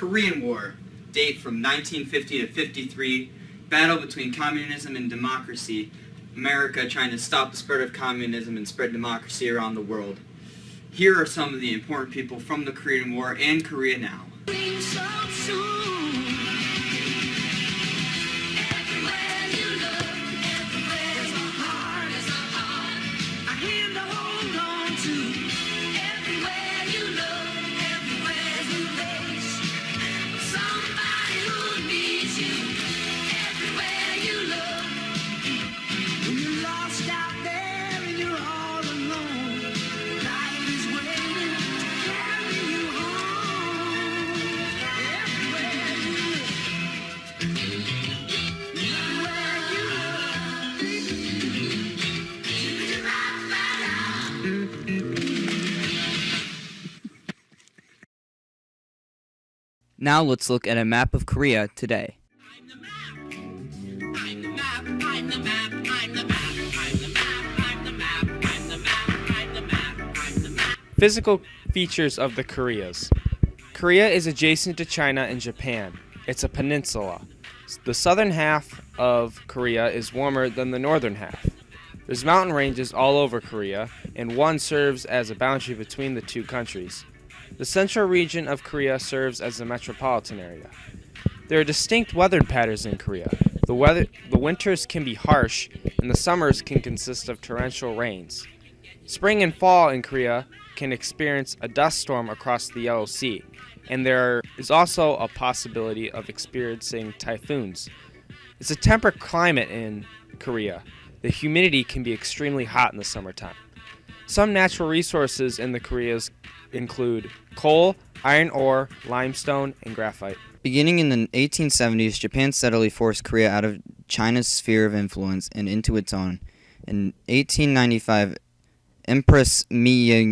Korean War, date from 1950 to 53, battle between communism and democracy, America trying to stop the spread of communism and spread democracy around the world. Here are some of the important people from the Korean War and Korea now. Now let's look at a map of Korea today. Physical features of the Koreas. Korea is adjacent to China and Japan. It's a peninsula. The southern half of Korea is warmer than the northern half. There's mountain ranges all over Korea, and one serves as a boundary between the two countries. The central region of Korea serves as the metropolitan area. There are distinct weather patterns in Korea. The winters can be harsh, and the summers can consist of torrential rains. Spring and fall in Korea can experience a dust storm across the Yellow Sea, and there is also a possibility of experiencing typhoons. It's a temperate climate in Korea. The humidity can be extremely hot in the summertime. Some natural resources in the Koreas include coal, iron ore, limestone, and graphite. Beginning in the 1870s, Japan steadily forced Korea out of China's sphere of influence and into its own. In 1895, Empress Myung-seong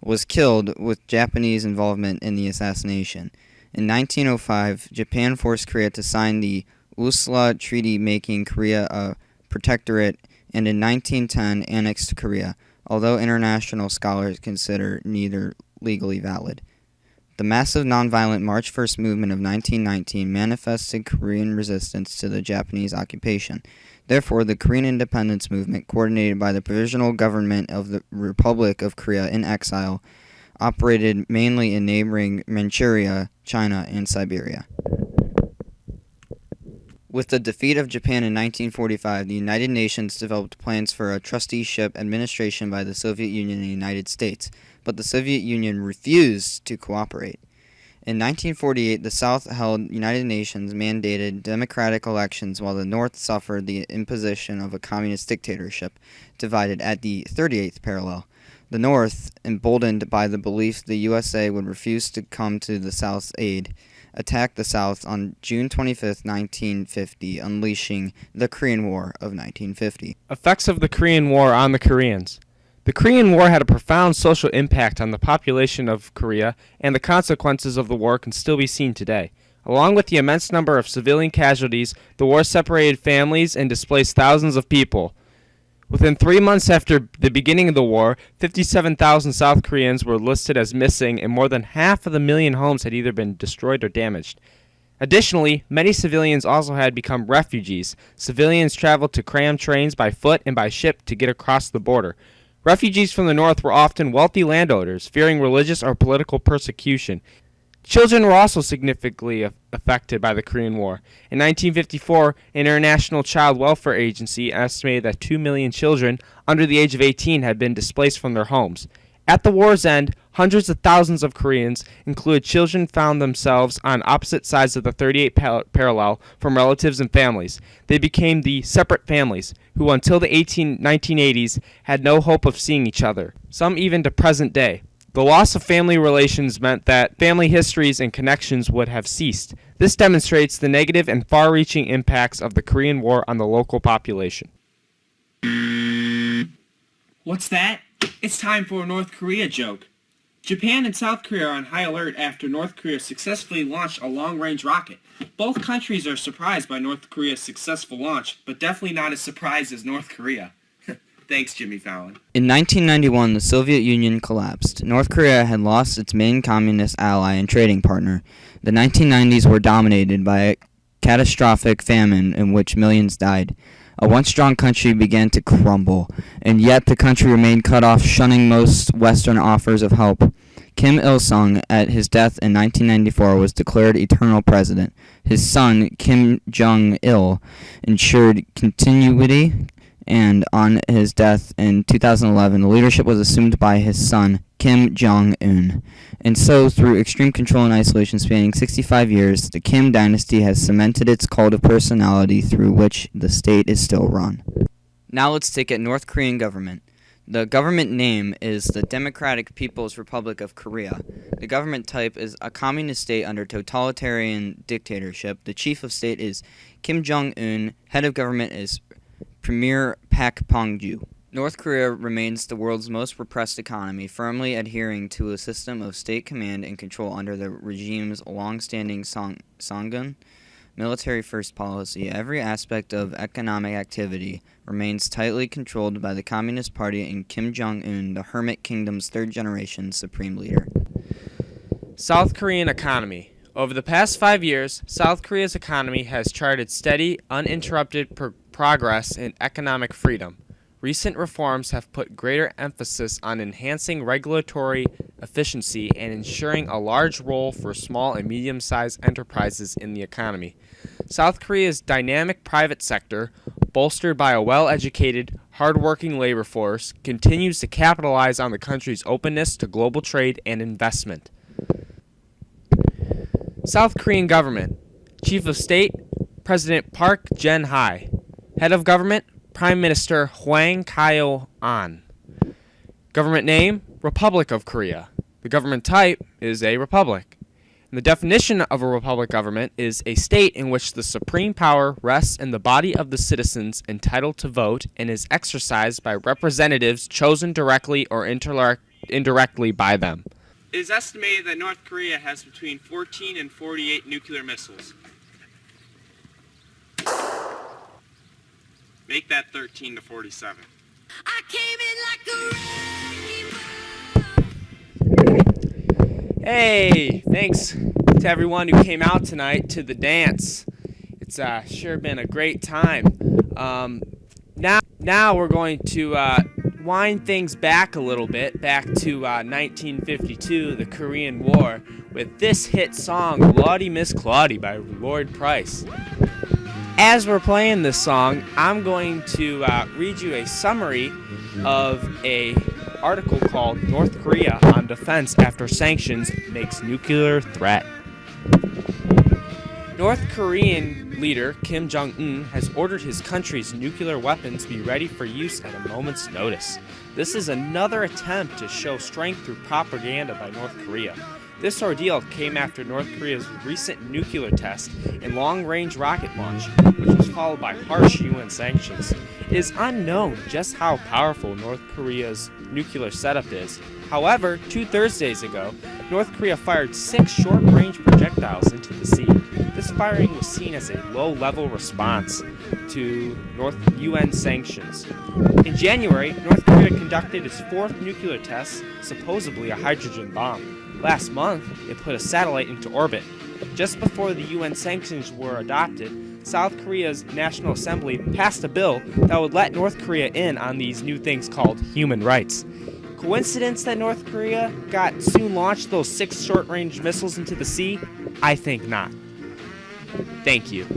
was killed with Japanese involvement in the assassination. In 1905, Japan forced Korea to sign the Usla Treaty, making Korea a protectorate, and in 1910 annexed Korea, although international scholars consider neither legally valid. The massive nonviolent March 1st movement of 1919 manifested Korean resistance to the Japanese occupation. Therefore, the Korean independence movement, coordinated by the Provisional Government of the Republic of Korea in exile, operated mainly in neighboring Manchuria, China, and Siberia. With the defeat of Japan in 1945, the United Nations developed plans for a trusteeship administration by the Soviet Union and the United States, but the Soviet Union refused to cooperate. In 1948, the South held United Nations mandated democratic elections while the North suffered the imposition of a communist dictatorship, divided at the 38th parallel. The North, emboldened by the belief the USA would refuse to come to the South's aid, attacked the South on June 25, 1950, unleashing the Korean War of 1950. Effects of the Korean War on the Koreans. The Korean War had a profound social impact on the population of Korea, and the consequences of the war can still be seen today. Along with the immense number of civilian casualties, the war separated families and displaced thousands of people. Within 3 months after the beginning of the war, 57,000 South Koreans were listed as missing, and more than half of the million homes had either been destroyed or damaged. Additionally, many civilians also had become refugees. Civilians traveled to cram trains by foot and by ship to get across the border. Refugees from the North were often wealthy landowners, fearing religious or political persecution. Children were also significantly affected by the Korean War. In 1954, an International Child Welfare Agency estimated that 2 million children under the age of 18 had been displaced from their homes. At the war's end, hundreds of thousands of Koreans, including children, found themselves on opposite sides of the 38th parallel from relatives and families. They became the separate families, who until the 1980s had no hope of seeing each other, some even to present day. The loss of family relations meant that family histories and connections would have ceased. This demonstrates the negative and far-reaching impacts of the Korean War on the local population. What's that? It's time for a North Korea joke. Japan and South Korea are on high alert after North Korea successfully launched a long-range rocket. Both countries are surprised by North Korea's successful launch, but definitely not as surprised as North Korea. Thanks, Jimmy Fallon. In 1991, the Soviet Union collapsed. North Korea had lost its main communist ally and trading partner. The 1990s were dominated by a catastrophic famine in which millions died. A once strong country began to crumble, and yet the country remained cut off, shunning most Western offers of help. Kim Il-sung, at his death in 1994, was declared eternal president. His son, Kim Jong-il, ensured continuity, and on his death in 2011, the leadership was assumed by his son, Kim Jong-un. And so, through extreme control and isolation spanning 65 years, the Kim dynasty has cemented its cult of personality through which the state is still run. Now let's take a North Korean government. The government name is the Democratic People's Republic of Korea. The government type is a communist state under totalitarian dictatorship. The chief of state is Kim Jong-un. Head of government is Premier Pak Pong-ju. North Korea remains the world's most repressed economy, firmly adhering to a system of state command and control under the regime's long-standing Songun military-first policy. Every aspect of economic activity remains tightly controlled by the Communist Party and Kim Jong-un, the Hermit Kingdom's third-generation supreme leader. South Korean economy. Over the past 5 years, South Korea's economy has charted steady, uninterrupted progress in economic freedom. Recent reforms have put greater emphasis on enhancing regulatory efficiency and ensuring a large role for small and medium-sized enterprises in the economy. South Korea's dynamic private sector, bolstered by a well-educated, hard-working labor force, continues to capitalize on the country's openness to global trade and investment. South Korean government. Chief of State, President Park Geun-hye. Head of government, Prime Minister Hwang Kyo-an. Government name, Republic of Korea. The government type is a republic. And the definition of a republic government is a state in which the supreme power rests in the body of the citizens entitled to vote and is exercised by representatives chosen directly or indirectly by them. It is estimated that North Korea has between 14 and 48 nuclear missiles. Make that 13 to 47. I came in like a wrecking ball. Hey, thanks to everyone who came out tonight to the dance. It's sure been a great time. Now we're going to wind things back a little bit, back to 1952, the Korean War, with this hit song, Lawdy Miss Clawdy by Lloyd Price. As we're playing this song, I'm going to read you a summary of a article called North Korea on Defense After Sanctions Makes Nuclear Threat. North Korean leader Kim Jong-un has ordered his country's nuclear weapons be ready for use at a moment's notice. This is another attempt to show strength through propaganda by North Korea. This ordeal came after North Korea's recent nuclear test and long-range rocket launch, which was followed by harsh UN sanctions. It is unknown just how powerful North Korea's nuclear setup is. However, 2 Thursdays ago, North Korea fired 6 short-range projectiles into the sea. This firing was seen as a low-level response to UN sanctions. In January, North Korea conducted its 4th nuclear test, supposedly a hydrogen bomb. Last month, it put a satellite into orbit. Just before the UN sanctions were adopted, South Korea's National Assembly passed a bill that would let North Korea in on these new things called human rights. Coincidence that North Korea soon launched those 6 short-range missiles into the sea? I think not. Thank you.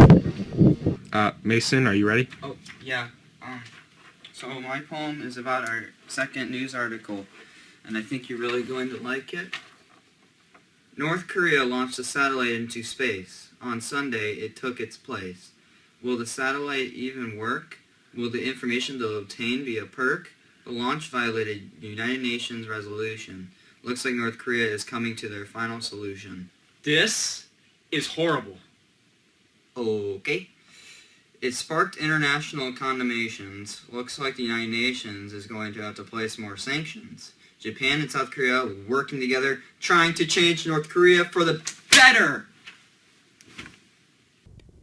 Mason, are you ready? Oh, yeah. So my poem is about our second news article, and I think you're really going to like it. North Korea launched a satellite into space. On Sunday, it took its place. Will the satellite even work? Will the information they'll obtain be a perk? The launch violated United Nations resolution. Looks like North Korea is coming to their final solution. This is horrible. Okay. It sparked international condemnations. Looks like the United Nations is going to have to place more sanctions. Japan and South Korea working together, trying to change North Korea for the better.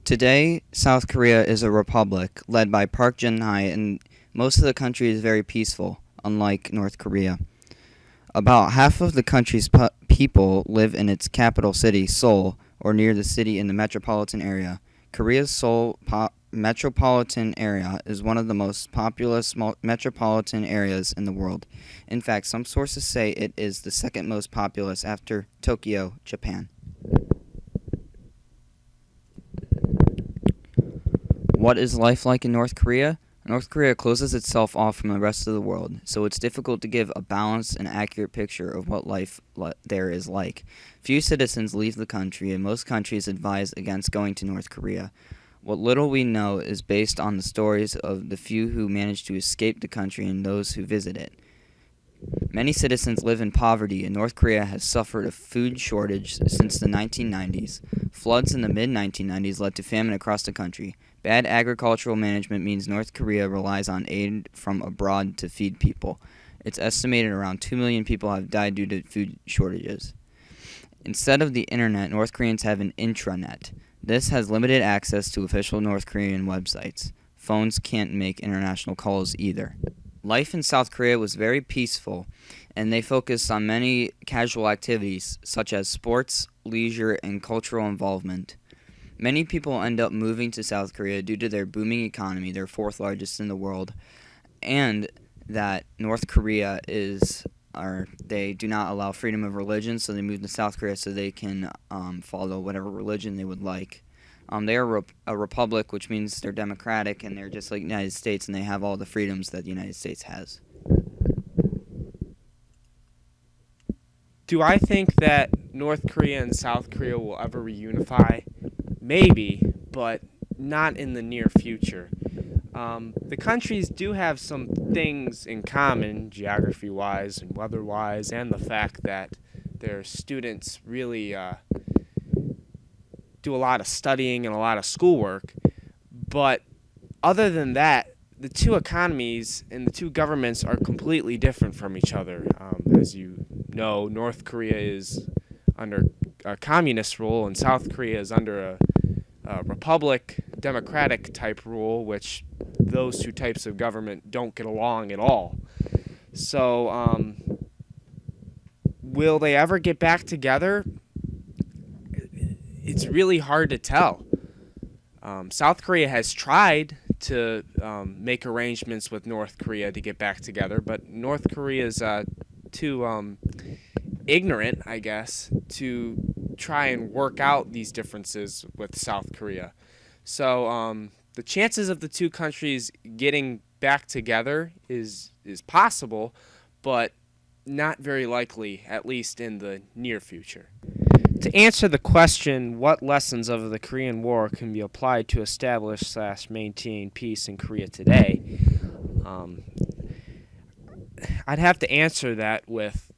Today, South Korea is a republic led by Park Geun-hye, and Most of the country is very peaceful, unlike North Korea. About half of the country's people live in its capital city, Seoul, or near the city in the metropolitan area. Korea's Seoul metropolitan area is one of the most populous metropolitan areas in the world. In fact, some sources say it is the second most populous after Tokyo, Japan. What is life like in North Korea? North Korea closes itself off from the rest of the world, so it's difficult to give a balanced and accurate picture of what life there is like. Few citizens leave the country, and most countries advise against going to North Korea. What little we know is based on the stories of the few who managed to escape the country and those who visit it. Many citizens live in poverty, and North Korea has suffered a food shortage since the 1990s. Floods in the mid-1990s led to famine across the country. Bad agricultural management means North Korea relies on aid from abroad to feed people. It's estimated around 2 million people have died due to food shortages. Instead of the internet, North Koreans have an intranet. This has limited access to official North Korean websites. Phones can't make international calls either. Life in South Korea was very peaceful, and they focused on many casual activities such as sports, leisure, and cultural involvement. Many people end up moving to South Korea due to their booming economy, their fourth largest in the world, and that North Korea they do not allow freedom of religion, so they move to South Korea so they can follow whatever religion they would like. They are a republic, which means they're democratic, and they're just like the United States, and they have all the freedoms that the United States has. Do I think that North Korea and South Korea will ever reunify? Maybe, but not in the near future. The countries do have some things in common, geography-wise and weather-wise, and the fact that their students really do a lot of studying and a lot of schoolwork. But other than that, the two economies and the two governments are completely different from each other. As you know, North Korea is under a communist rule, and South Korea is under a republic, democratic type rule, which those two types of government don't get along at all. So, will they ever get back together? It's really hard to tell. South Korea has tried to make arrangements with North Korea to get back together, but North Korea is too ignorant, I guess, to try and work out these differences with South Korea. So the chances of the two countries getting back together is possible, but not very likely, at least in the near future. To answer the question, what lessons of the Korean War can be applied to establish/maintain peace in Korea today, I'd have to answer that with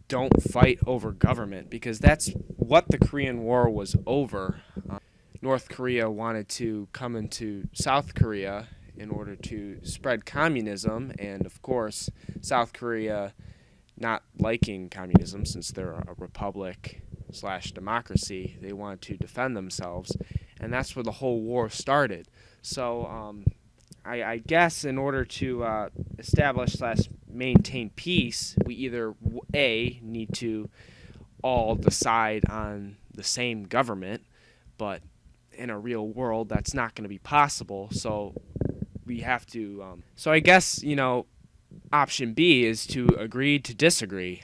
don't fight over government, because that's what the Korean War was over. North Korea wanted to come into South Korea in order to spread communism, and of course, South Korea not liking communism since they're a republic/democracy, they wanted to defend themselves, and that's where the whole war started. So I guess in order to establish/maintain peace, we either A, need to all decide on the same government, but in a real world that's not going to be possible, so we have to so I guess, option B is to agree to disagree.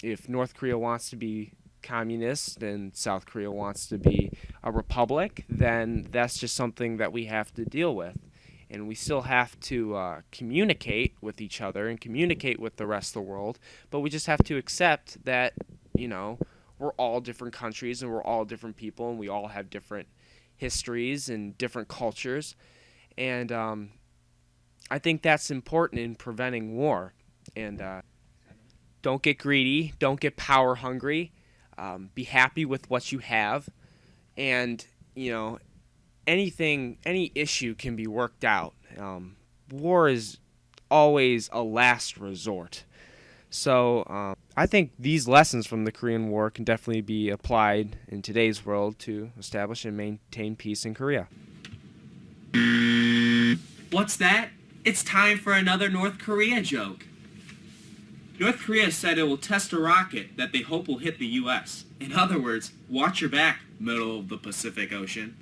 If North Korea wants to be communist and South Korea wants to be a republic, then that's just something that we have to deal with. And we still have to communicate with each other and communicate with the rest of the world, but we just have to accept that, we're all different countries and we're all different people and we all have different histories and different cultures. And I think that's important in preventing war. And don't get greedy, don't get power hungry, be happy with what you have, and any issue can be worked out. War is always a last resort. So I think these lessons from the Korean War can definitely be applied in today's world to establish and maintain peace in Korea. What's that? It's time for another North Korea joke. North Korea said it will test a rocket that they hope will hit the U.S. In other words, watch your back, middle of the Pacific Ocean.